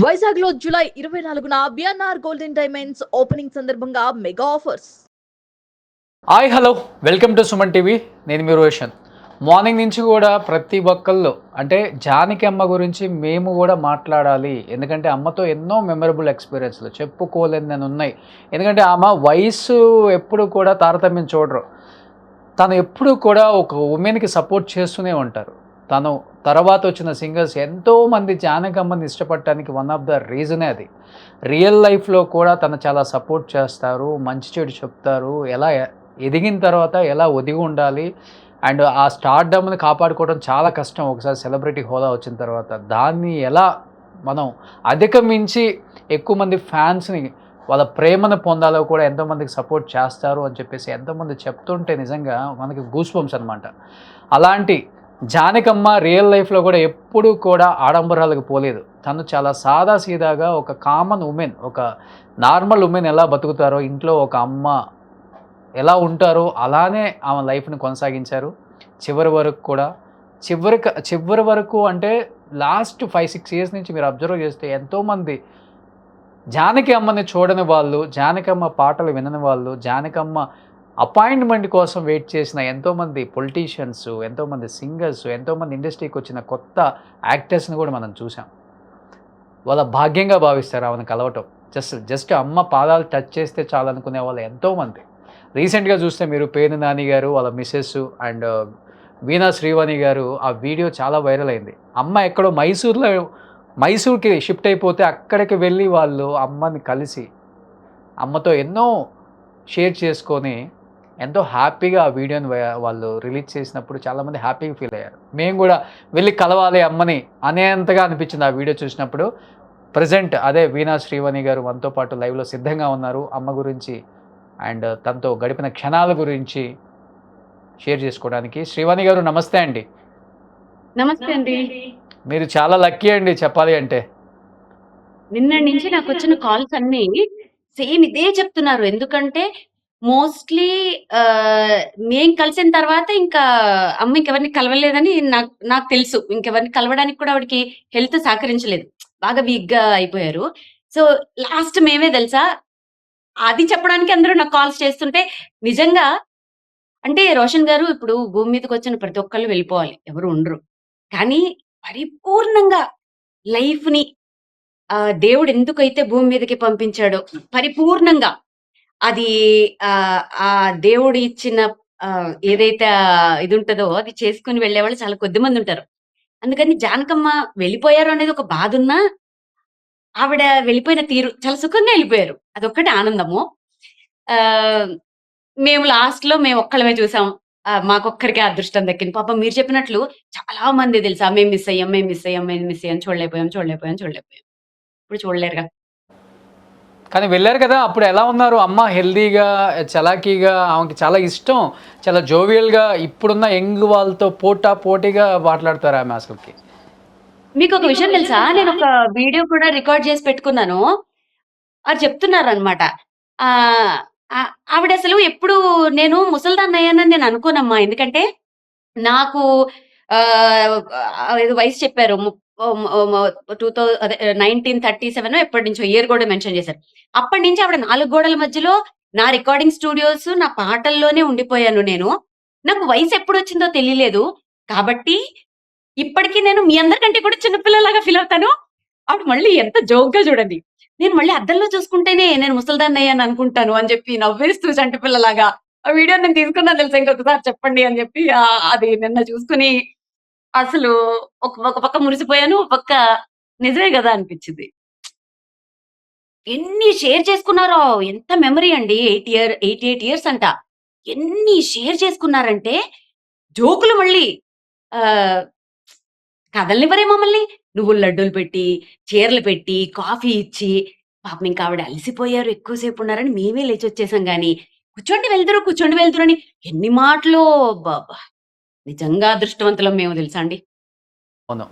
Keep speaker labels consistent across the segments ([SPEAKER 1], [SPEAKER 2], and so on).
[SPEAKER 1] వైజాగ్ లో జూలై 24న BNR golden diamonds opening సందర్భంగా mega offers.
[SPEAKER 2] Hi hello, welcome to Suman TV. నేను మీ రోషన్. మార్నింగ్ నుంచి కూడా ప్రతి ఒక్కళ్ళు అంటే జానకి అమ్మ గురించి మేము కూడా మాట్లాడాలి. ఎందుకంటే అమ్మతో ఎన్నో మెమరబుల్ ఎక్స్పీరియన్స్లు చెప్పుకోలేని ఉన్నాయి. ఎందుకంటే ఆమె వయసు ఎప్పుడు కూడా తారతమ్యం చూడరు. తను ఎప్పుడు కూడా ఒక ఉమెన్కి సపోర్ట్ చేస్తూనే ఉంటారు. తను తర్వాత వచ్చిన సింగర్స్ ఎంతోమంది జానకి అమ్మని ఇష్టపడటానికి వన్ ఆఫ్ ద రీజనే అది. రియల్ లైఫ్లో కూడా తను చాలా సపోర్ట్ చేస్తారు, మంచి చెడు చెప్తారు, ఎలా ఎదిగిన తర్వాత ఎలా ఒదిగి ఉండాలి అండ్ ఆ స్టార్డమ్ని కాపాడుకోవడం చాలా కష్టం. ఒకసారి సెలబ్రిటీ హోదా వచ్చిన తర్వాత దాన్ని ఎలా మనం అధిగమించి ఎక్కువ మంది ఫ్యాన్స్ని వాళ్ళ ప్రేమను పొందాలో కూడా ఎంతోమందికి సపోర్ట్ చేస్తారు అని చెప్పేసి ఎంతోమంది చెప్తుంటే నిజంగా మనకి గూస్ బంప్స్ అనమాట. అలాంటి జానకమ్మ రియల్ లైఫ్లో కూడా ఎప్పుడూ కూడా ఆడంబరాలకు పోలేదు. తను చాలా సాదా సీదాగా ఒక కామన్ ఉమెన్, ఒక నార్మల్ ఉమెన్ ఎలా బతుకుతారో, ఇంట్లో ఒక అమ్మ ఎలా ఉంటారో అలానే ఆమె లైఫ్ని కొనసాగించారు చివరి వరకు కూడా. చివరి వరకు అంటే లాస్ట్ 5-6 ఇయర్స్ నుంచి మీరు అబ్జర్వ్ చేస్తే ఎంతోమంది జానకి అమ్మని చూడని వాళ్ళు, జానకమ్మ పాటలు వినని వాళ్ళు, జానకమ్మ అపాయింట్మెంట్ కోసం వెయిట్ చేసిన ఎంతోమంది పొలిటీషియన్స్, ఎంతోమంది సింగర్స్, ఎంతోమంది ఇండస్ట్రీకి వచ్చిన కొత్త యాక్టర్స్ని కూడా మనం చూసాం. వాళ్ళ భాగ్యంగా భావిస్తారు ఆమెను కలవటం. జస్ట్ అమ్మ పాదాలు టచ్ చేస్తే చాలనుకునే వాళ్ళు ఎంతోమంది. రీసెంట్గా చూస్తే మీరు పేరు నాని గారు, వాళ్ళ మిసెస్ అండ్ వీణా శ్రీవాణి గారు ఆ వీడియో చాలా వైరల్ అయింది. అమ్మ ఎక్కడో మైసూర్కి షిఫ్ట్ అయిపోతే అక్కడికి వెళ్ళి వాళ్ళు అమ్మని కలిసి అమ్మతో ఎన్నో షేర్ చేసుకొని ఎంతో హ్యాపీగా ఆ వీడియోని వాళ్ళు రిలీజ్ చేసినప్పుడు చాలామంది హ్యాపీగా ఫీల్ అయ్యారు. మేము కూడా వెళ్ళి కలవాలి అమ్మని అనేంతగా అనిపించింది ఆ వీడియో చూసినప్పుడు. ప్రజెంట్ అదే వీణా శ్రీవాణి గారు మనతో పాటు లైవ్లో సిద్ధంగా ఉన్నారు. అమ్మ గురించి అండ్ తనతో గడిపిన క్షణాల గురించి షేర్ చేసుకోవడానికి. శ్రీవాణి గారు నమస్తే అండి.
[SPEAKER 3] నమస్తే అండి.
[SPEAKER 2] మీరు చాలా లక్కీ అండి చెప్పాలి అంటే.
[SPEAKER 3] నిన్న నుంచి నాకు వచ్చిన కాల్స్ అన్ని సేమ్ ఇదే చెప్తున్నారు. ఎందుకంటే మోస్ట్లీ మేం కలిసిన తర్వాత ఇంకా అమ్మ ఇంకెవరిని కలవలేదని నాకు నాకు తెలుసు. ఇంకెవరిని కలవడానికి కూడా ఆవిడకి హెల్త్ సహకరించలేదు. బాగా వీక్‌గా అయిపోయారు. సో లాస్ట్ మేమే తెలుసా? అది చెప్పడానికి అందరూ నాకు కాల్స్ చేస్తుంటే నిజంగా అంటే రోషన్ గారు ఇప్పుడు భూమి మీదకొచ్చిన ప్రతి ఒక్కళ్ళు వెళ్ళిపోవాలి. ఎవరు ఉండరు. కానీ పరిపూర్ణంగా లైఫ్‌ని దేవుడు ఎందుకైతే భూమి మీదకి పంపించాడో పరిపూర్ణంగా అది ఆ దేవుడు ఇచ్చిన ఏదైతే ఇది ఉంటదో అది చేసుకొని వెళ్ళేవాళ్ళు చాలా కొద్ది మంది ఉంటారు. అందుకని జానకమ్మ వెళ్ళిపోయారు అనేది ఒక బాధున్నా, ఆవిడ వెళ్ళిపోయిన తీరు చాలా సుఖంగా వెళ్ళిపోయారు. అదొక్కటి ఆనందము. ఆహ్, మేము లాస్ట్‌లో మేము ఒక్కళ్ళమే చూసాం. మాకొక్కరికే అదృష్టం దక్కింది. పాపం మీరు చెప్పినట్లు చాలా మంది తెలుసా మేము మిస్ అయ్యాం, మేము మిస్ అయ్యాం, మేము మిస్ అయ్యాం, చూడలేకపోయాం, చూడలేకపోయాం, చూడలేకపోయాం. ఇప్పుడు చూడలేరుగా.
[SPEAKER 2] కానీ వెళ్ళారు కదా, అప్పుడు ఎలా ఉన్నారు అమ్మ? హెల్దీగా, చలాకీగా, ఆమెకి చాలా ఇష్టం, చాలా జోవియల్గా ఇప్పుడున్న యంగ్ వాళ్ళతో పోటీగా మాట్లాడతారు ఆమె అసలుకి.
[SPEAKER 3] మీకొక విషయం తెలుసా? నేనొక వీడియో కూడా రికార్డ్ చేసి పెట్టుకున్నాను. అది చెప్తున్నారనమాట. ఆహ్, ఆవిడసలు ఎప్పుడు నేను ముసలిదాన్నయ్యానని నేను అనుకోనమ్మా. ఎందుకంటే నాకు ఏదో వయసు చెప్పారు. ఓహ్! మ 1937 ఎప్పటినుంచో ఇయర్ గూడా మెన్షన్ చేశారు. అప్పటినుంచి ఆవిడ 4 గోడల మధ్యలో నా రికార్డింగ్ స్టూడియోస్, నా పాటల్లోనే ఉండిపోయాను నేను. నాకు వయసు ఎప్పుడొచ్చిందో తెలియలేదు. కాబట్టి ఇప్పటికి నేను మీ అందరికంటే కూడా చిన్న పిల్లలాగా ఫీల్ అవుతాను. ఆవిడ మళ్ళీ ఎంత జోక్‌గా చూడండి. నేను మళ్ళీ అద్దంలో చూసుకుంటేనే నేను ముసలిదాన్నయ్యాను అనుకుంటాను అని చెప్పి నవ్వేస్తూ చంటి పిల్లలాగా ఆ వీడియో నేను తీసుకున్నాను తెలుసా ఇంకొకసారి చెప్పండి అని చెప్పి అది నిన్న చూసుకొని అసలు ఒక పక్క మురిసిపోయాను. ఒక పక్క నిజమే గదా అనిపిచ్చింది. ఎన్ని షేర్ చేసుకున్నారో ఎంత మెమరీ అండి. 88 ఇయర్స్ అంట. ఎన్ని షేర్ చేసుకున్నారంటే జోకులు మళ్ళీ ఆహ్, కదలనివ్వరే మమ్మల్ని. నువ్వుల లడ్డూలు పెట్టి, చీరలు పెట్టి, కాఫీ ఇచ్చి, పాపం ఇంకా ఆవిడ అలసిపోయారు, ఎక్కువ సేపు ఉన్నారని మేమే లేచొచ్చేసాం గానీ, కూర్చోండి వెళ్దురు అని ఎన్ని మాటలో అబ్బబ్బా! నిజంగా అదృష్టవంతులం మేము తెలుసా అండి.
[SPEAKER 2] అవును,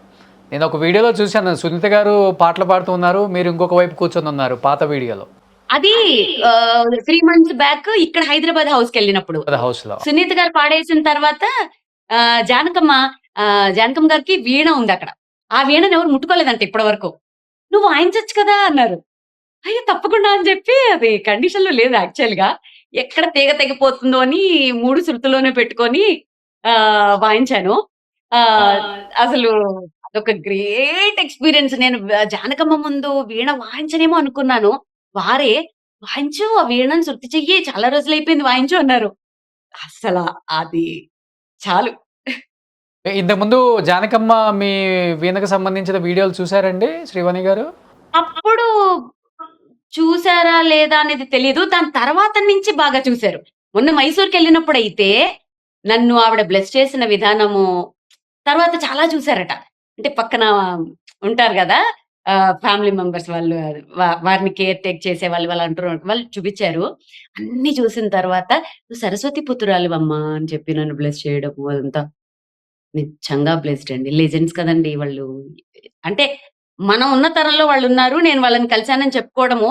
[SPEAKER 2] నేను ఒక వీడియోలో చూశాను, సునీత గారు పాటలు పాడుతూ ఉన్నారు, మీరు ఇంకొక వైపు కూర్చొని ఉన్నారు పాత వీడియోలో.
[SPEAKER 3] అది 3 మంత్స్ బ్యాక్ ఇక్కడ హైదరాబాద్ హౌస్‌కెళ్ళినప్పుడు.
[SPEAKER 2] హౌస్లో.
[SPEAKER 3] సునీత గారు పాడేసిన తర్వాత జానకమ్మ జానకమ్మ గారికి వీణ ఉందక్కడ. ఆ వీణని ఎవరు ముట్టుకోలేదంట ఇప్పటి వరకు. "నువ్వు వాయించొచ్చు కదా!" అన్నారు. అయ్యో! తప్పకుండా అని చెప్పి అది కండిషన్‌లో లేదు యాక్చువల్‌గా. ఎక్కడ తీగ తెగిపోతుందో అని 3 శృతుల్లోనే పెట్టుకొని వాయించాను. ఆహ్, అసలు అదొక గ్రేట్ ఎక్స్‌పీరియన్స్. నేను జానకమ్మ ముందు వీణ వాయించనేమో అనుకున్నాను. వారే "వాయించు, ఆ వీణను శృతి చెయ్యి. చాలా రోజులైపోయింది వాయించు" అన్నారు. అస్సల అది చాలు.
[SPEAKER 2] ఇంతకుముందు జానకమ్మ మీ వీణకు సంబంధించిన వీడియోలు చూసారండి శ్రీవాణి గారు?
[SPEAKER 3] అప్పుడు చూసారా లేదా అనేది తెలీదు. దాని తర్వాత నుంచి బాగా చూసారు. మొన్న మైసూర్‌కెళ్ళినప్పుడైతే నన్ను ఆవిడ బ్లెస్ చేసిన విధానము, తర్వాత చాలా చూసారట. అంటే పక్కన ఉంటారు గదా! ఫ్యామిలీ మెంబర్స్ వాళ్ళు వారిని కేర్ టేక్ చేసేవాళ్ళు వాళ్ళు అంటారు. వాళ్ళు చూపిచ్చారు. అన్నీ చూసిన తర్వాత "నువ్వు సరస్వతి పుత్రురాలివమ్మా" అని చెప్పి నన్ను బ్లెస్ చేయడము అదంతా. నిజంగా బ్లెస్డ్ అండి. లెజెండ్స్ కదండీ వాళ్ళు. అంటే మనం ఉన్న తరంలో వాళ్ళున్నారు. నేను వాళ్ళని కలిసానని చెప్పుకోవడము,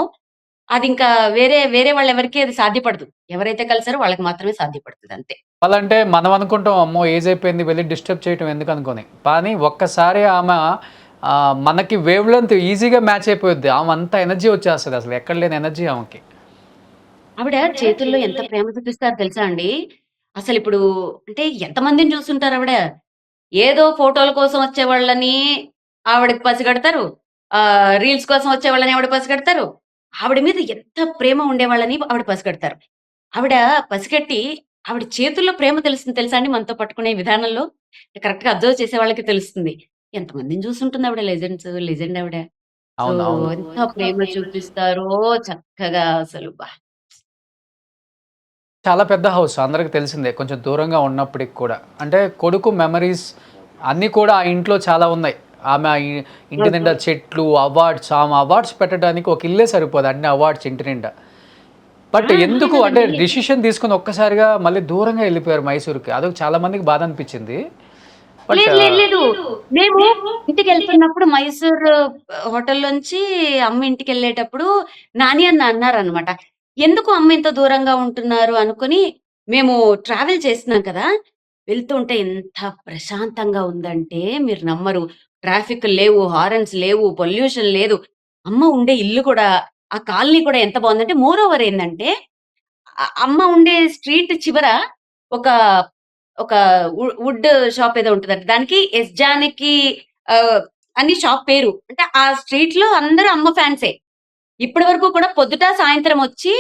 [SPEAKER 3] అదింకా వేరే వేరే వాళ్ళెవరికీ అది సాధ్యపడదు. ఎవరైతే కలిసారో వాళ్ళకి మాత్రమే సాధ్యపడతది అంతే.
[SPEAKER 2] వాళ్ళంటే మనం అనుకుంటాం అమ్మో ఏజ్ అయిపోయింది వెళ్ళి డిస్టర్బ్ చేయటం ఎందుకనుకోని. కానీ ఒక్కసారి ఆమె మనకి వేవ్ లెంత్ ఈజీగా మ్యాచ్ అయిపోద్ది. ఆమె అంత ఎనర్జీ వచ్చేస్తది అసలు ఎక్కడ లేని ఎనర్జీ ఆమెకి.
[SPEAKER 3] ఆవిడ చేతుల్లో ఎంత ప్రేమ చూపిస్తారో తెలుసా అండి? అసలిప్పుడు అంటే ఎంతమందిని చూసుంటారావిడ? ఏదో ఫోటోల కోసం వచ్చేవాళ్ళని ఆవిడకి పసిగడతారు. రీల్స్ కోసం వచ్చేవాళ్ళని ఆవిడ పసిగడతారు. ఆవిడ మీద ఎంత ప్రేమ ఉండేవాళ్ళని ఆవిడ పసిగడతారు. ఆవిడ పసిగట్టి ఆవిడ చేతుల్లో ప్రేమ తెలుస్తుంది తెలుసా అండి మనతో పట్టుకునే విధానంలో? కరెక్ట్‌గా అబ్జర్వ్ చేసే వాళ్ళకి తెలుస్తుంది. ఎంతమందిని చూసుంటుంది ఆవిడ లెజెండ్ ఆవిడ. సో,
[SPEAKER 2] అవును.
[SPEAKER 3] ఎంత ప్రేమ చూపిస్తారో చక్కగా అసలు
[SPEAKER 2] చాలా పెద్ద హౌస్ అందరికి తెలిసిందే. కొంచెం దూరంగా ఉన్నప్పటికి కూడా. అంటే కొడుకు మెమరీస్ అన్నీ కూడా ఆ ఇంట్లో చాలా ఉన్నాయి. ఆమె ఇంటి నిండా చెట్లు, అవార్డ్స్ ఆమె అవార్డ్స్ పెట్టడానికి ఒక ఇల్లే సరిపోదు. అన్ని అవార్డ్స్ ఇంటి నిండా. బట్
[SPEAKER 3] అంతే
[SPEAKER 2] ఎందుకు అంటే
[SPEAKER 3] కదండీ!
[SPEAKER 2] డిసిషన్ తీసుకొని ఒక్కసారిగా మళ్ళీ దూరంగా వెళ్ళిపోయారు మైసూర్‌కి. అదొక చాలా మందికి బాధ అనిపించింది. బట్
[SPEAKER 3] లేదు. లేదు. లేదు. మేము ఇంటికెళ్తున్నప్పుడు మైసూర్ హోటల్‌లోంచి అమ్మ ఇంటికెళ్ళేటప్పుడు నాని అన్న అన్నారనమాట. ఎందుకు అమ్మ ఇంత దూరంగా ఉంటున్నారు అనుకుని మేము ట్రావెల్ చేస్తున్నాం కదా! వెళ్తుంటే ఎంత ప్రశాంతంగా ఉందంటే మీరు నమ్మరు. ట్రాఫిక్ లేవు, హారన్స్ లేవు, పొల్యూషన్ లేదు. అమ్మ ఉండే ఇల్లు కూడా ఆ కాలనీ కూడా ఎంత బావుందంటే మోర్ ఓవర్ ఏందంటే అమ్మ ఉండే స్ట్రీట్ చివర ఒక ఒక వుడ్ షాప్ ఏదో ఉంటదంట. దానికి ఎస్ జానకి ఆహ్, అని షాప్ పేరు. అంటే ఆ స్ట్రీట్‌లో అందరూ అమ్మ ఫ్యాన్సే. ఇప్పటి వరకు కూడా పొద్దుట, సాయంత్రం వచ్చి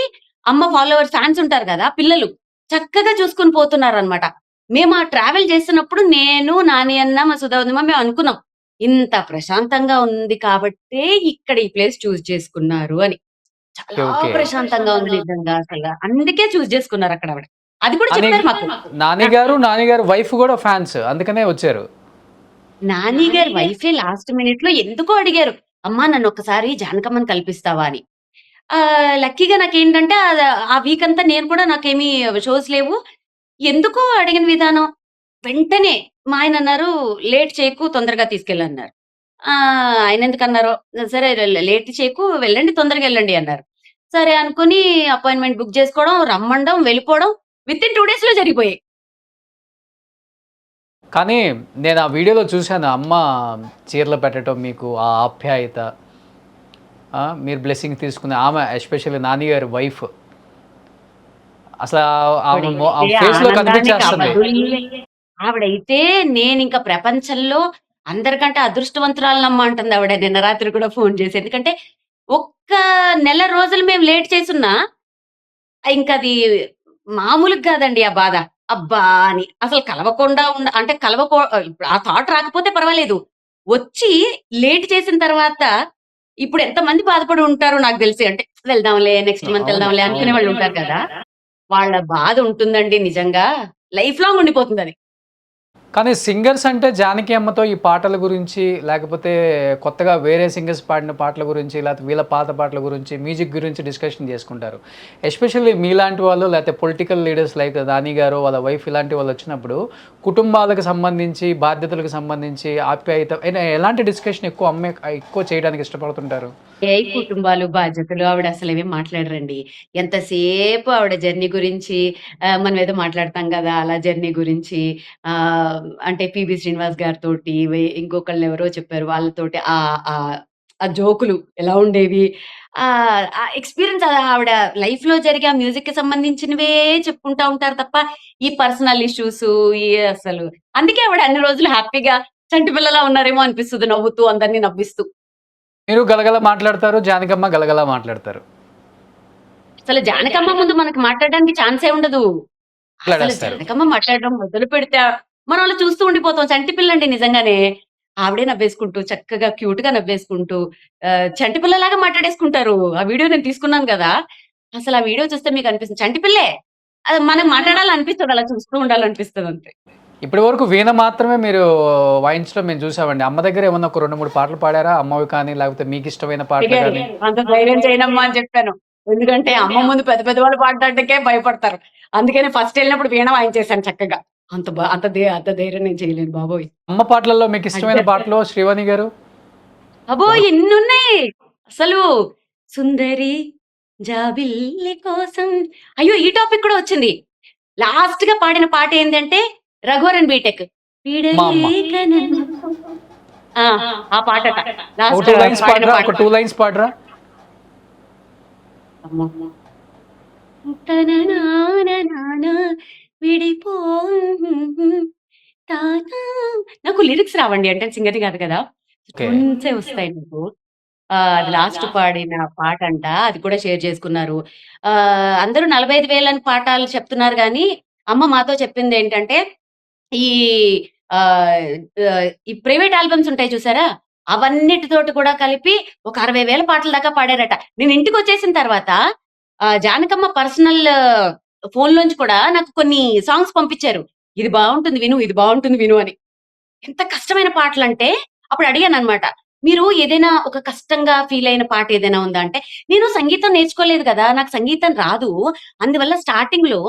[SPEAKER 3] అమ్మ ఫాలోవర్స్ ఫ్యాన్స్ ఉంటారు గదా! పిల్లలు చక్కగా చూసుకొని పోతున్నారనమాట. మేము ఆ ట్రావెల్ చేస్తున్నప్పుడు నేను, నాని అన్న, మా సుధా వదిన మేము అనుకున్నాం. ఇంత ప్రశాంతంగా ఉంది కాబట్టే ఇక్కడ ఈ ప్లేస్ చూజ్ చేసుకున్నారు అని.
[SPEAKER 2] ఓకే.
[SPEAKER 3] చాలా
[SPEAKER 2] ఓకే.
[SPEAKER 3] ప్రశాంతంగా ఉంది నిజంగా అసల. అందుకే చూజ్ చేసుకున్నారక్కడ ఆవిడ. అది కూడా
[SPEAKER 2] నాని
[SPEAKER 3] చెప్పారు మాకు.
[SPEAKER 2] నాని
[SPEAKER 3] నాకు
[SPEAKER 2] గారు, నాని గారి వైఫ్ కూడా ఫ్యాన్స్. అందుకనే వచ్చారు.
[SPEAKER 3] నాని గారి వైఫే లాస్ట్ మినిట్‌లో ఎందుకో అడిగారు. "అమ్మా నన్నొక్కసారి జానకమ్మని కల్పిస్తావా" అని. లక్కీగా నాకేంటంటే ఆ వీక్ అంతా నేను కూడా నాకేమి షోస్ లేవు. ఎందుకో అడిగిన విధానం వెంటనే మా ఆయనన్నారు, "లేట్ చేయకు తొందరగా తీసుకెళ్ళన్నారు." ఆయనెందుకన్నారో, "సరే లేట్ చేయకు వెళ్ళండి తొందరగా ఎళ్ళండి" అన్నారు. సరే అనుకోని అపాయింట్‌మెంట్ బుక్ చేసుకోవడం, రమ్మనడం, వెళ్ళిపోవడం వితిన్ 2 డేస్‌లో జరిగిపోయాయి.
[SPEAKER 2] కానీ నేను ఆ వీడియోలో చూసాను అమ్మ చీరలు పెట్టడం మీకు ఆ ఆప్యాయత. మీరు బ్లెస్సింగ్ తీసుకునే ఆమె ఎస్పెషల్లీ నాని గారి వైఫ్. అసల ఆమె
[SPEAKER 3] ఆవిడైతే
[SPEAKER 2] ఆమె ఫేస్‌లో
[SPEAKER 3] ఆనందానికి
[SPEAKER 2] కనిపించేస్తుంది.
[SPEAKER 3] అవధుల్లే ఆవిడైతే నేనింక ప్రపంచంలో అందరికంటే అదృష్టవంతురాలినమ్మా అంటుందావిడ నిన్న రాత్రి కూడా ఫోను చేసి. ఎందుకంటే, ఒక్క నెల రోజులు మేము లేట్ చేసున్నా, ఇంకది మామూలుగా గాదండి ఆ బాధ. అబ్బా! అని. అసలు కలవకుండా అంటే ఇప్పుడు ఆ థాట్ రాకపోతే పర్వాలేదు. వచ్చి లేట్ చేసిన తర్వాత ఇప్పుడు ఎంతమంది బాధపడి ఉంటారో నాకు తెలిసి. అంటే వెళ్దాంలే, నెక్స్ట్ మంత్
[SPEAKER 2] అవును.
[SPEAKER 3] వెళ్దాంలే అనుకునే
[SPEAKER 2] అవును.
[SPEAKER 3] వాళ్ళుంటారు కదా! వాళ్ళ బాధ ఉంటుందండి నిజంగా. లైఫ్ లాంగ్ ఉండిపోతుందది.
[SPEAKER 2] కానీ సింగర్స్ అంటే జానకి అమ్మతో ఈ పాటల గురించి, లేకపోతే కొత్తగా వేరే సింగర్స్ పాడిన పాటల గురించి, లేకపోతే వీళ్ళ పాత పాటల గురించి, మ్యూజిక్ గురించి డిస్కషన్ చేసుకుంటారు. ఎస్పెషల్లీ మీలాంటి వాళ్ళు లేకపోతే పొలిటికల్ లీడర్స్ లైక్ నాని గారు, వాళ్ళ వైఫ్ ఇలాంటి వాళ్ళు వచ్చినప్పుడు కుటుంబాలకు సంబంధించి, బాధ్యతలకు సంబంధించి, ఆప్యాయత ఎలాంటి డిస్కషన్ ఎక్కువ చేయడానికి ఇష్టపడుతుంటారు?
[SPEAKER 3] కుటుంబాలు, బాధ్యతలు ఆవిడ అసలేమేం మాట్లాడరండి. ఎంతసేపు ఆవిడ జర్నీ గురించి మనం ఏదో మాట్లాడతాం గదా! అలా జర్నీ గురించి అంటే 'పీబీ శ్రీనివాస్' గారితోటి ఇంకొకళ్ళెవరో చెప్పారు. వాళ్ళతోటి ఆహ్, ఆహ్, ఆ జోకులు ఎలా ఉండేవి? ఆ ఎక్స్‌పీరియన్స్ ఆవిడ లైఫ్‌లో జరిగే ఆ మ్యూజిక్‌కి సంబంధించినవే చెప్పుకుంటా ఉంటారు తప్ప, ఈ పర్సనల్ ఇష్యూసు అసలు అందుకే ఆవిడ అన్ని రోజులు హ్యాపీగా చంటి పిల్లలా ఉన్నారేమో అనిపిస్తది నవ్వుతూ, అందరిని నవ్విస్తూ.
[SPEAKER 2] మీరు గలగల మాట్లాడతారు. జానకమ్మ గలగల మాట్లాడతారు.
[SPEAKER 3] అసలు జానకమ్మ ముందు మనకు మాట్లాడడానికి ఛాన్సే ఉండదు. అసలు
[SPEAKER 2] మాట్లాడేస్తారు.
[SPEAKER 3] జానకమ్మ మాట్లాడడం మొదలుపెడితే మనం అలా చూస్తూ ఉండిపోతాం. చంటి పిల్లండి నిజంగానే. ఆవిడే నవ్వేసుకుంటూ, చక్కగా క్యూట్‌గా నవ్వేసుకుంటూ చంటి పిల్లలాగా మాట్లాడేసుకుంటారు. ఆ వీడియో నేను తీసుకున్నాను గదా! అసలు ఆ వీడియో చూస్తే మీకనిపిస్తుంది చంటి పిల్లే. మనం మాట్లాడాలనిపిస్తది. అలా చూస్తూ ఉండాలనిపిస్తదంతే.
[SPEAKER 2] ఇప్పటి వరకు వీణ మాత్రమే మీరు వాయించడం మేము చూసామండి. అమ్మ దగ్గర ఏమన్నా ఒక 2, 3 పాటలు పాడారా? అమ్మవి కానీ, లేకపోతే మీకిష్టమైన పాటలు
[SPEAKER 3] అడిగారు.
[SPEAKER 2] గాని?
[SPEAKER 3] అంత ధైర్యం చేయనమ్మా అని చెప్పాను. ఎందుకంటే అమ్మ ముందు పెద్ద పెద్ద వాళ్ళు పాడడానికే భయపడతారు. అందుకని ఫస్ట్ ఎళ్ళినప్పుడు వీణ వాయించేసాను చక్కగా. అంత ధైర్యం నేను చేయలేను బాబోయ్!
[SPEAKER 2] అమ్మ పాటలలో మీకిష్టమైన
[SPEAKER 3] అడ్డ
[SPEAKER 2] పాటలు శ్రీవాణి గారు?
[SPEAKER 3] అబ్బో!
[SPEAKER 2] ఒక
[SPEAKER 3] ఎన్నున్నాయి. అసలు సుందరి జాబిల్లి కోసం అయ్యో! ఈ టాపిక్ కూడా వచ్చింది. లాస్ట్‌గా పాడిన పాట ఏందంటే 'రఘువరన్ బీటెక్'
[SPEAKER 2] మా అమ్మ.
[SPEAKER 3] విడలేక నన్ను ఆ! ఆ పాటట.
[SPEAKER 2] ఒక
[SPEAKER 3] లాస్ట్
[SPEAKER 2] 2 లైన్స్
[SPEAKER 3] పాడిన
[SPEAKER 2] పాడరా?
[SPEAKER 3] పాట.
[SPEAKER 2] ఒక 2 లైన్స్ పాడరా?
[SPEAKER 3] అమ్మో! తననాననాన విడిపో తానా నాకు లిరిక్స్ రావండి. అంటే సింగర్‌ని కాదు కదా!
[SPEAKER 2] ఓకే.
[SPEAKER 3] ట్యూన్సే వస్తాయి నాకు. అది లాస్ట్ పాడిన పాటంట. అది కూడా షేర్ చేసుకున్నారు. అందరూ 45,000 అని పాఠాలు చెప్తున్నారు గానీ, అమ్మ మాతో చెప్పిందేంటంటే, ఈ ఆహ్, ఈ ప్రైవేట్ ఆల్బమ్స్ ఉంటాయి చూసారా? అవన్నిటితోటి కూడా కలిపి ఒక 60,000 పాటల దాకా పాడారట. నేను ఇంటికొచ్చేసిన తర్వాత జానకమ్మ పర్సనల్ ఫోన్‌లోంచి కూడా నాకు కొన్ని సాంగ్స్ పంపించారు. ఇది బావుంటుంది విను, ఇది బావుంటుంది విను అని. ఎంత కష్టమైన పాటలంటే అప్పుడు అడిగాననమాట. మీరు ఏదైనా ఒక కష్టంగా ఫీల్ అయిన పాట ఏదైనా ఉందా అంటే, నేను సంగీతం నేర్చుకోలేదు గదా! నాకు సంగీతం రాదు. అందువల్ల స్టార్టింగ్‌లో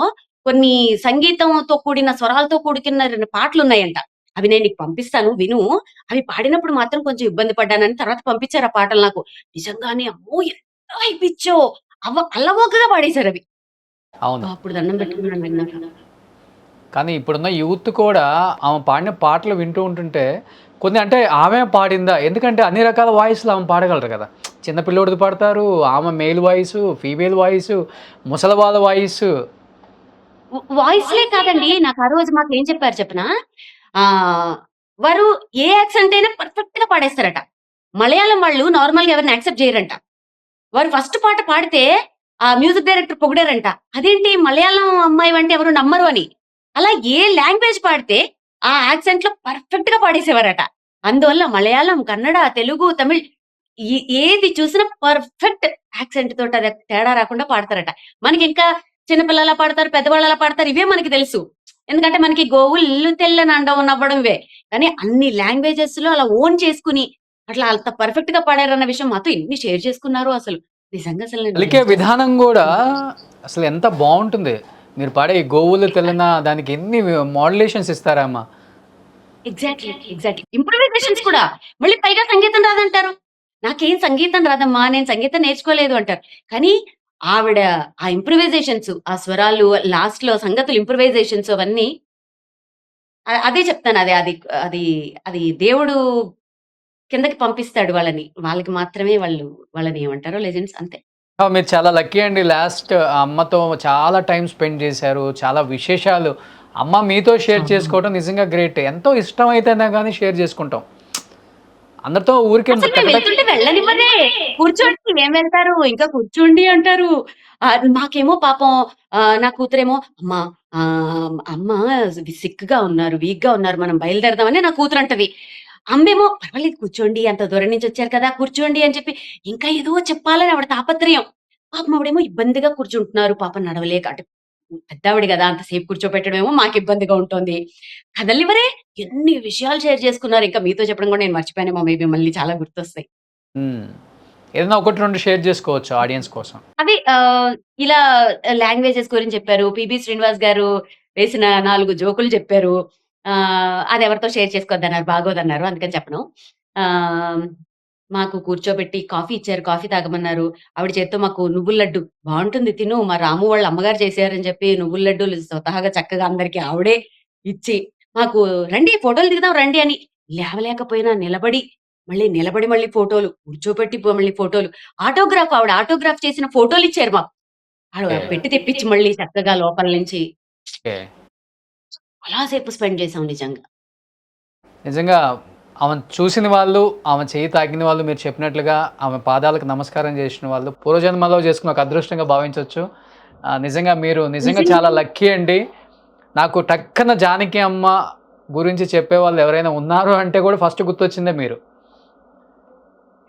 [SPEAKER 3] కొన్ని సంగీతంతో కూడిన స్వరాలతో కూడుకున్న 2 పాటలున్నాయంట. అవి నేను నీకు పంపిస్తాను విను. అవి పాడినప్పుడు మాత్రం కొంచెం ఇబ్బంది పడ్డానని తర్వాత పంపించారు ఆ పాటలు నాకు. నిజంగానే అమ్మో! ఎంత హై పిచ్చో! అల్లవోకగా పాడేశారవి.
[SPEAKER 2] అవును.
[SPEAKER 3] అప్పుడు దండం పెట్టుకున్నాను విన్నాక.
[SPEAKER 2] కానీ ఇప్పుడున్న యూత్ కూడా ఆమె పాడిన పాటలు వింటూ ఉంటుంటే కొన్ని అంటే ఆమె పాడిందా? ఎందుకంటే అన్ని రకాల వాయిస్‌లు ఆమె పాడగలరు కదా! చిన్న పిల్లోడిది పాడతారు, ఆమె మేల్ వాయిసు, ఫీమేల్ వాయిసు, ముసలి వాళ్ళ వాయిసు.
[SPEAKER 3] వాయిస్‌లే కాదండి. నాకు ఆ రోజు మాకేం చెప్పారు చెప్పనా? ఆహ్, వారు ఏ యాక్సెంట్ అయినా పర్ఫెక్ట్‌గా పాడేస్తారట. మలయాళం వాళ్ళు నార్మల్‌గా ఎవరిని యాక్సెప్ట్ చేయరంట. వారు ఫస్ట్ పాట పాడితే ఆ మ్యూజిక్ డైరెక్టర్ పొగిడారంట. అదేంటి మలయాళం అమ్మాయివంటే ఎవరు నమ్మరు అని. అలా ఏ లాంగ్వేజ్ పాడితే ఆ యాక్సెంట్‌లో పర్ఫెక్ట్‌గా పాడేసేవారట. అందువల్ల మలయాళం, కన్నడ, తెలుగు, తమిళ్ ఏది చూసినా పర్ఫెక్ట్ యాక్సెంట్ తోటి అది తేడా రాకుండా పాడతారట. మనకింకా చిన్న పిల్లలా పాడతారు, పెద్దవాళ్ళలా పాడతారు ఇవే మనకి తెలుసు. ఎందుకంటే మనకి గోవుల్లు తెల్లని అండం నవ్వడం ఇవే. కానీ అన్ని లాంగ్వేజెస్‌లో అలా ఓన్ చేసుకొని అట్లా అంత పర్ఫెక్ట్‌గా పాడారన్న విషయం మాతో ఎన్ని షేర్ చేసుకున్నారో అసలు. నిజంగా అసలు నేను
[SPEAKER 2] పలికే
[SPEAKER 3] రియలైజ్ చేశాను.
[SPEAKER 2] విధానం గూడా అసలు ఎంత బావుంటుంది. మీరు పాడే ఈ గోవులు తెల్లన దానికి ఎన్ని మోడ్యులేషన్స్ ఇస్తారమ్మ.
[SPEAKER 3] ఎగ్జాక్ట్‌లీ. ఇంప్రూవైజేషన్స్ కూడా. మళ్ళీ పైగా సంగీతం రాదంటారు. నాకేం సంగీతం రాదమ్మా! నేను సంగీతం నేర్చుకోలేదు అంటారు. కానీ ఆవిడ ఆ ఇంప్రూవైజేషన్స్, ఆ స్వరాలు, లాస్ట్‌లో సంగతులు ఇంప్రూవైజేషన్స్ అవన్నీ అదే చెప్తాను. అది అది దేవుడు కిందకి పంపిస్తాడు వాళ్ళని. వాళ్ళకి మాత్రమే వాళ్ళని ఏమంటారో లెజెండ్స్ అంతే.
[SPEAKER 2] మీరు చాలా లక్కీ అండి. లాస్ట్ అమ్మతో చాలా టైమ్ స్పెండ్ చేశారు. చాలా విశేషాలు అమ్మ మీతో షేర్
[SPEAKER 3] అవును.
[SPEAKER 2] చేసుకోవడం నిజంగా గ్రేట్. ఎంతో ఇష్టమైతేనే గానీ షేర్ చేసుకుంటాం. అందరితో ఊరికే
[SPEAKER 3] అసలు మేము
[SPEAKER 2] టక టక
[SPEAKER 3] వెళ్తుంటే వెళ్ళనివ్వరే. కూర్చోండి ఏం వెళ్తారు? ఇంకా కూర్చోండి అంటారు. మాకేమో పాపం నా కూతురేమో అమ్మా అమ్మ సిక్‌గా ఉన్నారు, వీక్‌గా ఉన్నారు. మనం బయలుదేరదామని నా కూతురంటది. అమ్మేమో పర్వాలేదు కూర్చోండి. అంత దూరం నుంచి వచ్చారు కదా! కూర్చోండి అని చెప్పి ఇంకా ఏదో చెప్పాలని ఆవిడ తాపత్రయం. పాపం ఆవిడేమో ఇబ్బందిగా కూర్చుంటున్నారు. పాపం నడవలేక అంటే పెద్దావిడ గదా! అంతసేపు కూర్చోపెట్టడమేమో మాకిబ్బందిగా ఉంటోంది. కదలనివ్వరే. ఎన్ని విషయాలు షేర్ చేసుకున్నారు. ఇంకా మీతో చెప్పడం కూడా నేను మర్చిపోయానేమో మేబీ మళ్ళీ చాలా గుర్తొస్తాయి.
[SPEAKER 2] హ్మ్. ఏదైనా 1, 2 షేర్ చేసుకోవచ్చు ఆడియన్స్ కోసం.
[SPEAKER 3] అవి ఇలా లాంగ్వేజెస్ గురించి చెప్పారు. 'పీబీ శ్రీనివాస్' గారు వేసిన 4 జోకులు చెప్పారు. అదెవరితో షేర్ చేసుకోవద్దన్నారు. బాగోదన్నారు. అందుకని చెప్పను. ఆహ్, మాకు కూర్చోబెట్టి కాఫీ ఇచ్చారు. కాఫీ తాగమన్నారు. ఆవిడ చేత్తో మాకు నువ్వుల లడ్డు బావుంటుంది తిను. మా రాము వాళ్ళ అమ్మగారు చేశారని చెప్పి నువ్వుల లడ్డూలు స్వతహాగా చక్కగా అందరికి ఆవిడే ఇచ్చి, మాకు రండి ఫోటోలు దిగుదాం రండి అని లేవలేకపోయినా నిలబడి మళ్ళీ నిలబడి మళ్ళీ ఫోటోలు, కూర్చోపెట్టి మళ్ళీ ఫోటోలు. ఆవిడ ఆటోగ్రాఫ్ చేసిన ఫోటోలు ఇచ్చారు మాకు. ఆవిడ
[SPEAKER 2] ఓకే.
[SPEAKER 3] పెట్టి తెప్పించి మళ్ళీ చక్కగా లోపల నుంచి
[SPEAKER 2] ఓకే.
[SPEAKER 3] చాలా సేపు స్పెండ్ చేసాం నిజంగా.
[SPEAKER 2] నిజంగా ఆమెను చూసిన వాళ్ళు, ఆమె చేయి తాకిన వాళ్ళు, మీరు చెప్పినట్లుగా ఆమె పాదాలకు నమస్కారం చేసిన వాళ్ళు పూర్వజన్మలో చేసుకున్న ఒక అదృష్టంగా భావించవచ్చు. నిజంగా మీరు నిజంగా చాలా
[SPEAKER 3] నిజంగా
[SPEAKER 2] లక్కీ అండి. నాకు టక్కన జానకి అమ్మ గురించి చెప్పేవాళ్ళు ఎవరైనా ఉన్నారు అంటే కూడా ఫస్ట్ గుర్తొచ్చిందే మీరు.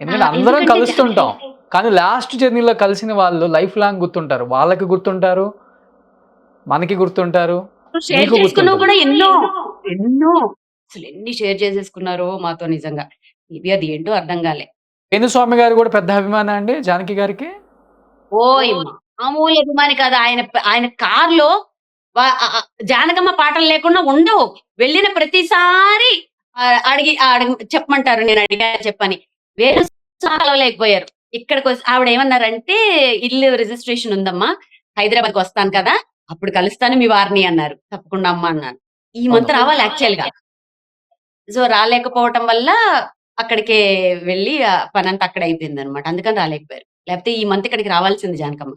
[SPEAKER 2] ఎందుకంటే అందరం
[SPEAKER 3] ఎందుకంటే
[SPEAKER 2] కలుస్తుంటాం. కానీ లాస్ట్ జర్నీలో కలిసిన వాళ్ళు లైఫ్ లాంగ్ గుర్తుంటారు. వాళ్ళకి గుర్తుంటారు, మనకి గుర్తుంటారు,
[SPEAKER 3] షేర్
[SPEAKER 2] మీకు
[SPEAKER 3] చేసుకున్నవి
[SPEAKER 2] గుర్తుంటుంది.
[SPEAKER 3] కూడా ఎన్నో, ఎన్నో అసలు ఎన్ని షేర్ చేసేసుకున్నారో మాతో నిజంగా. ఇది అది ఏంటో అర్థం కాలే.
[SPEAKER 2] వేణుస్వామి గారు కూడా పెద్ద అభిమానా అండి జానకి గారికి?
[SPEAKER 3] ఓయమ్మ! మామూలు అభిమాని కాదు. ఆయన కార్‌లో జానకమ్మ పాటలు లేకుండా ఉండవు. వెళ్ళిన ప్రతిసారి అడిగి చెప్పమంటారు. నేను అడిగా చెప్పని. వేరే కలవలేకపోయారు. ఆవిడేమన్నారంటే, "ఇల్లు రిజిస్ట్రేషన్ ఉందమ్మా. హైదరాబాద్‌కి వస్తాను కదా! అప్పుడు కలుస్తాను మీ వారిని" అన్నారు. "తప్పకుండా అమ్మా" అన్నాను. ఈ మంత్
[SPEAKER 2] అవును.
[SPEAKER 3] రావాలి యాక్చువల్‌గా. సో, రాలేకపోవటం వల్ల అక్కడికే వెళ్ళి పనంతా అక్కడే అయిపోయిందనమాట. అందుకని రాలేకపోయారు. లేకపోతే ఈ మంత్ ఇక్కడికి రావాల్సింది జానకమ్మ.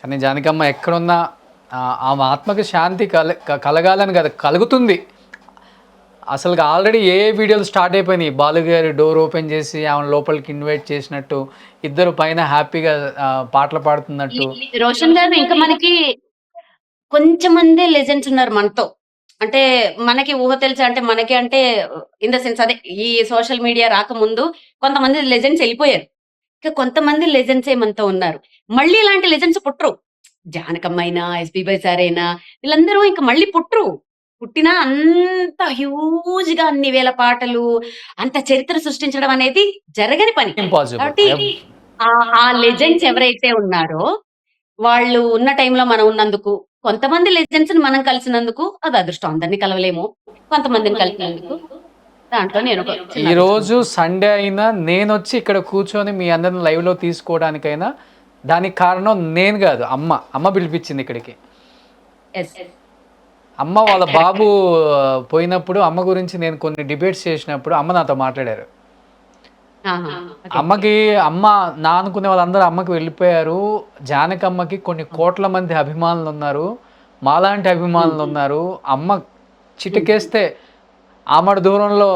[SPEAKER 2] కానీ జానకమ్మ ఎక్కడున్నా ఆమె ఆత్మకి శాంతి కలగాలని కాదు, కలుగుతుంది. అసలుగా ఆల్రెడీ ఏ వీడియోలు స్టార్ట్ అయిపోయినాయి. బాలు గారి డోర్ ఓపెన్ చేసి ఆమెను లోపలికి ఇన్వైట్ చేసినట్టు, ఇద్దరు పైన హ్యాపీగా పాటలు పాడుతున్నట్టు.
[SPEAKER 3] రోషన్ గారు ఇంకా మనకి కొంచెం మందే లెజెండ్స్ ఉన్నారు మనతో. అంటే మనకి ఊహ తెలుసా అంటే మనకి అంటే ఇన్ ద సెన్స్ అదే ఈ సోషల్ మీడియా రాకముందు కొంతమంది లెజెండ్స్ వెళ్ళిపోయారు. ఇంకా కొంతమంది లెజెండ్సే మనతో ఉన్నారు. మళ్ళీ ఇలాంటి లెజెండ్స్ పుట్టరు. జానకమ్మ అయినా, ఎస్‌పీబీ సార్ అయినా వీళ్ళందరూ ఇంక మళ్ళీ పుట్టరు. పుట్టినా అంత హ్యూజ్‌గా అన్ని వేల పాటలు, అంత చరిత్ర సృష్టించడం అనేది జరగని పని.
[SPEAKER 2] ఇంపాసిబుల్.
[SPEAKER 3] కాబట్టి ఆ లెజెండ్స్ ఎవరైతే ఉన్నారో వాళ్ళు ఉన్న టైంలో మనం ఉన్నందుకు, కొంతమంది లెజెండ్స్‌ని మనం కలిసినందుకు అది అదృష్టం. అందరిని కలవలేము. కొంతమందిని కలిసినందుకు దాంట్లో నేను ఒక చిన్న
[SPEAKER 2] ఈరోజు
[SPEAKER 3] అదృష్టం.
[SPEAKER 2] సండే అయినా నేనొచ్చి ఇక్కడ కూర్చొని మీ అందరిని లైవ్‌లో తీసుకోవడానికైనా దానికి కారణం నేను కాదు, అమ్మ. అమ్మ పిలిపించింది ఇక్కడికి.
[SPEAKER 3] యెస్.
[SPEAKER 2] అమ్మ వాళ్ళ
[SPEAKER 3] కరెక్ట్.
[SPEAKER 2] బాబు పోయినప్పుడు అమ్మ గురించి నేను కొన్ని డిబేట్స్ చేసినప్పుడు అమ్మ నాతో మాట్లాడారు.
[SPEAKER 3] ఆహా! ఓకే.
[SPEAKER 2] అమ్మకి అమ్మ నా అనుకునే వాళ్ళందరూ అమ్మకి వెళ్ళిపోయారు. జానకమ్మకి కొన్ని కోట్ల మంది అభిమానులు ఉన్నారు. మాలాంటి అభిమానులు ఉన్నారు. అమ్మ చిటికేస్తే ఆమడ దూరంలో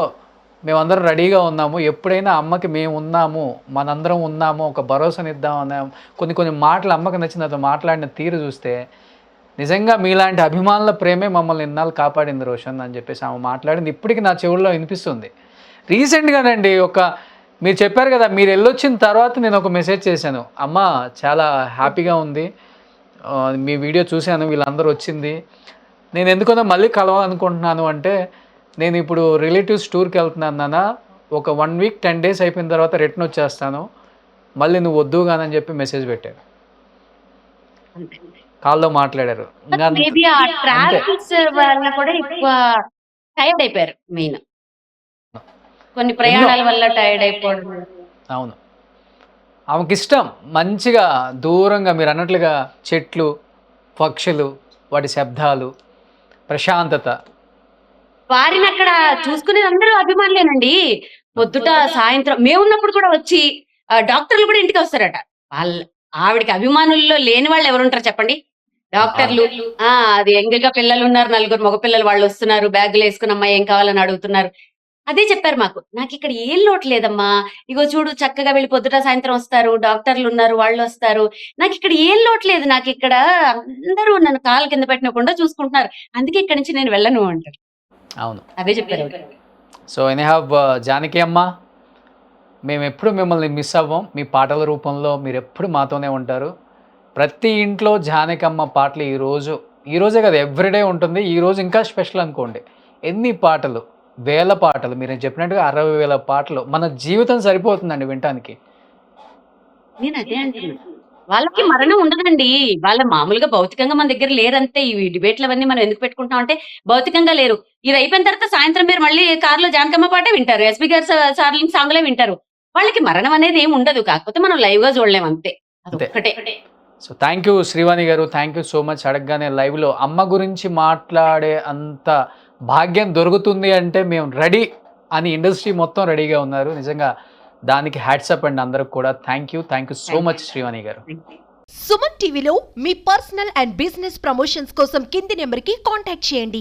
[SPEAKER 2] మేమందరం రెడీగా ఉన్నాము. ఎప్పుడైనా అమ్మకి మేము ఉన్నాము, మనందరం ఉన్నాము, ఒక భరోసానిద్దాం అన్నాము. కొన్ని మాటలు అమ్మకి నచ్చిన నాతో మాట్లాడిన తీరు చూస్తే నిజంగా మీలాంటి అభిమానుల ప్రేమే మమ్మల్ని ఇన్నాళ్ళు కాపాడింది రోషన్ అని చెప్పేసి ఆమె మాట్లాడింది. ఇప్పటికి నా చెవుల్లో వినిపిస్తుంది. రీసెంట్గానండి మీరు చెప్పారు కదా, మీరు వెళ్ళొచ్చిన తర్వాత నేను ఒక మెసేజ్ చేశాను. అమ్మ చాలా హ్యాపీగా ఉంది, మీ వీడియో చూశాను, వీళ్ళందరూ వచ్చింది, నేను ఎందుకనో మళ్ళీ కలవాలనుకుంటున్నాను అంటే, నేను ఇప్పుడు రిలేటివ్స్ టూర్కి వెళ్తున్నాను నాన్న, ఒక 1 వీక్ 10 డేస్ అయిపోయిన తర్వాత రిటర్న్ వచ్చేస్తాను, మళ్ళీ నువ్వు వద్దు కానని చెప్పి మెసేజ్ పెట్టారు.
[SPEAKER 3] అంతే.
[SPEAKER 2] కాల్లో మాట్లాడారు. ఇంకా
[SPEAKER 3] మేబీ ఆ
[SPEAKER 2] అంతే.
[SPEAKER 3] ట్రావెల్స్ వల్ల కూడా ఎక్కువ టైర్డ్ అయిపోయారు మెయిన్. కొన్ని
[SPEAKER 2] ఎన్నో
[SPEAKER 3] ప్రయాణాల వల్ల టైర్డ్ అయిపోవడం.
[SPEAKER 2] అవును. ఆమెకిష్టం మంచిగా దూరంగా మీరు అన్నట్లుగా చెట్లు, పక్షులు, వాటి శబ్దాలు, ప్రశాంతత.
[SPEAKER 3] వారిని అక్కడ చూసుకునేది అందరూ అభిమానులేనండి. పొద్దుట, సాయంత్రం మేమున్నప్పుడు కూడా వచ్చి డాక్టర్లు కూడా ఇంటికి వస్తారట. ఆవిడకి అభిమానుల్లో లేని వాళ్ళు ఎవరుంటారు చెప్పండి? డాక్టర్లు. అది యంగ్‌గా పిల్లలున్నారు, నలుగురు మగ పిల్లలు వాళ్ళు వస్తున్నారు. బ్యాగులు వేసుకుని అమ్మా ఏం కావాలని అడుగుతున్నారు. అదే చెప్పారు మాకు. నాకిక్కడ ఏం లోటు లేదమ్మా. ఇగో చూడు చక్కగా వెళ్ళి పొద్దుట, సాయంత్రం వస్తారు. డాక్టర్లున్నారు, వాళ్ళొస్తారు. నాకిక్కడ ఏం లోటు లేదు. నాకిక్కడ అందరూ నన్ను కాళ్ళ కింద పెట్టనివ్వకుండా చూసుకుంటున్నారు. అందుకే ఇక్కడి నుంచి నేను వెళ్ళను అంటారు.
[SPEAKER 2] అవును.
[SPEAKER 3] అదే చెప్పారు ఆవిడ.
[SPEAKER 2] సో ఎనీహౌ జానకి అమ్మ, మేమెప్పుడు మిమ్మల్ని మిస్ అవ్వం. మీ పాటల రూపంలో మీరెప్పుడు మాతోనే ఉంటారు. ప్రతి ఇంట్లో జానకమ్మ పాటలు ఈరోజే కాదు, ఎవ్రీడే ఉంటుంది. ఈరోజు ఇంకా స్పెషల్ అనుకోండి. ఎన్ని పాటలు, వేల పాటలు, మీరు చెప్పినట్టుగా 60,000 పాటలు. మన జీవితం సరిపోతుందండి వినటానికి.
[SPEAKER 3] నేను అదే అంటున్నా. వాళ్ళకి మరణం ఉండదండి. వాళ్ళ మామూలుగా భౌతికంగా మన దగ్గర లేరంతే. ఈ డిబేట్లు అవన్నీ మనం ఎందుకు పెట్టుకుంటున్నాం అంటే భౌతికంగా లేరు. ఇది అయిపోయిన తర్వాత సాయంత్రం మీరు మళ్ళీ కార్‌లో జానకమ్మ పాటే వింటారు. ఎస్‌పీ గారి సార్లింగ్ సాంగ్‌లే వింటారు. వాళ్ళకి మరణం అనేది ఏమి ఉండదు. కాకపోతే మనం లైవ్‌గా చూడలేం అంతే.
[SPEAKER 2] అంతే.
[SPEAKER 3] అదొక్కటే.
[SPEAKER 2] సో థ్యాంక్ యూ శ్రీవాణి గారు, థ్యాంక్ యూ సో మచ్. అడగగానే లైవ్లో అమ్మ గురించి మాట్లాడే అంత భాగ్యం దొరుకుతుంది అంటే మేము రెడీ. అని ఇండస్ట్రీ మొత్తం రెడీగా ఉన్నారు. నిజంగా దానికి హ్యాట్సప్ అండి అందరికి కూడా. Thank you so much Srivani గారు.
[SPEAKER 4] సుమన్ టీవీలో మీ పర్సనల్ అండ్ బిజినెస్ ప్రమోషన్స్ కోసం కింది నెంబర్కి కాంటాక్ట్ చేయండి.